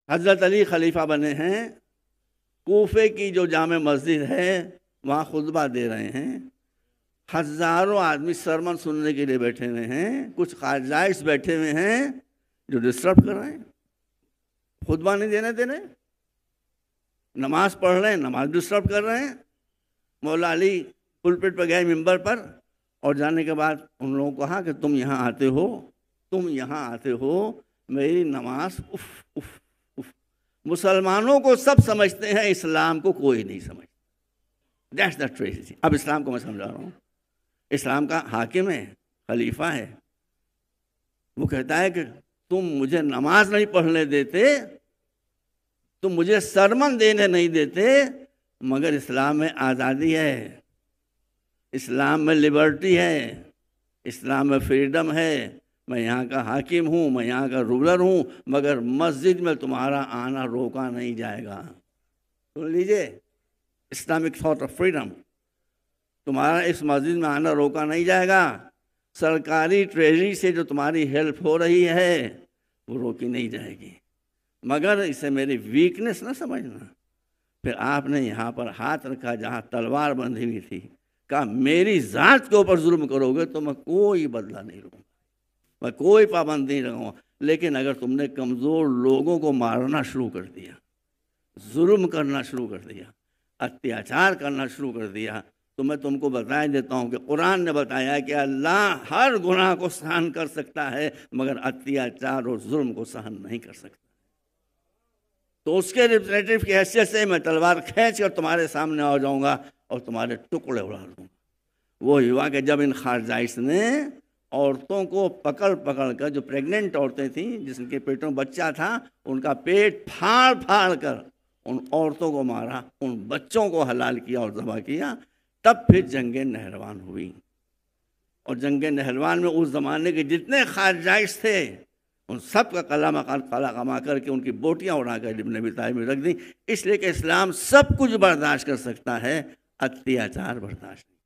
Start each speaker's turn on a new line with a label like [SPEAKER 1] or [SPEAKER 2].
[SPEAKER 1] حضرت علی خلیفہ بنے ہیں، کوفے کی جو جامع مسجد ہے وہاں خطبہ دے رہے ہیں، ہزاروں آدمی سرمن سننے کے لیے بیٹھے ہوئے ہیں، کچھ خارجائش بیٹھے ہوئے ہیں جو ڈسٹرب کر رہے ہیں، خطبہ نہیں دینے دے رہے، نماز پڑھ رہے ہیں، نماز ڈسٹرب کر رہے ہیں۔ مولا علی پلپٹ پہ گئے ممبر پر، اور جانے کے بعد ان لوگوں کو کہا کہ تم یہاں آتے ہو میری نماز اف اف اف۔ مسلمانوں کو سب سمجھتے ہیں، اسلام کو کوئی نہیں سمجھتا۔ That's the tragedy. اب اسلام کو میں سمجھا رہا ہوں، اسلام کا حاکم ہے، خلیفہ ہے، وہ کہتا ہے کہ تم مجھے نماز نہیں پڑھنے دیتے، تم مجھے سرمن دینے نہیں دیتے، مگر اسلام میں آزادی ہے، اسلام میں لبرٹی ہے، اسلام میں فریڈم ہے، میں یہاں کا حاکم ہوں، میں یہاں کا رولر ہوں، مگر مسجد میں تمہارا آنا روکا نہیں جائے گا۔ سن لیجئے، اسلامک تھاٹ آف فریڈم، تمہارا اس مسجد میں آنا روکا نہیں جائے گا، سرکاری ٹریجری سے جو تمہاری ہیلپ ہو رہی ہے وہ روکی نہیں جائے گی، مگر اسے میری ویکنس نہ سمجھنا۔ پھر آپ نے یہاں پر ہاتھ رکھا جہاں تلوار بندھی ہوئی تھی، کہا میری ذات کے اوپر ظلم کرو گے تو میں کوئی بدلہ نہیں لوں گا، میں کوئی پابند نہیں رہوں گا، لیکن اگر تم نے کمزور لوگوں کو مارنا شروع کر دیا، ظلم کرنا شروع کر دیا، اتیاچار کرنا شروع کر دیا، تو میں تم کو بتا دیتا ہوں کہ قرآن نے بتایا کہ اللہ ہر گناہ کو سہن کر سکتا ہے، مگر اتیاچار اور ظلم کو سہن نہیں کر سکتا۔ تو اس کے ریپریزنٹیو کی حیثیت سے میں تلوار کھینچ کر تمہارے سامنے آ جاؤں گا اور تمہارے ٹکڑے اڑا دوں گا۔ وہ ہوا کہ جب ان خارجائش نے عورتوں کو پکڑ کر، جو پریگننٹ عورتیں تھیں جس کے پیٹوں بچہ تھا، ان کا پیٹ پھاڑ کر ان عورتوں کو مارا، ان بچوں کو حلال کیا اور ذبح کیا، تب پھر جنگ نہروان ہوئی۔ اور جنگ نہروان میں اس زمانے کے جتنے خارجائش تھے ان سب کا قلع کما کر کے ان کی بوٹیاں اڑا کر ابن ابی طالب میں رکھ دیں، اس لیے کہ اسلام سب کچھ برداشت کر سکتا ہے، اتیاچار برداشت نہیں۔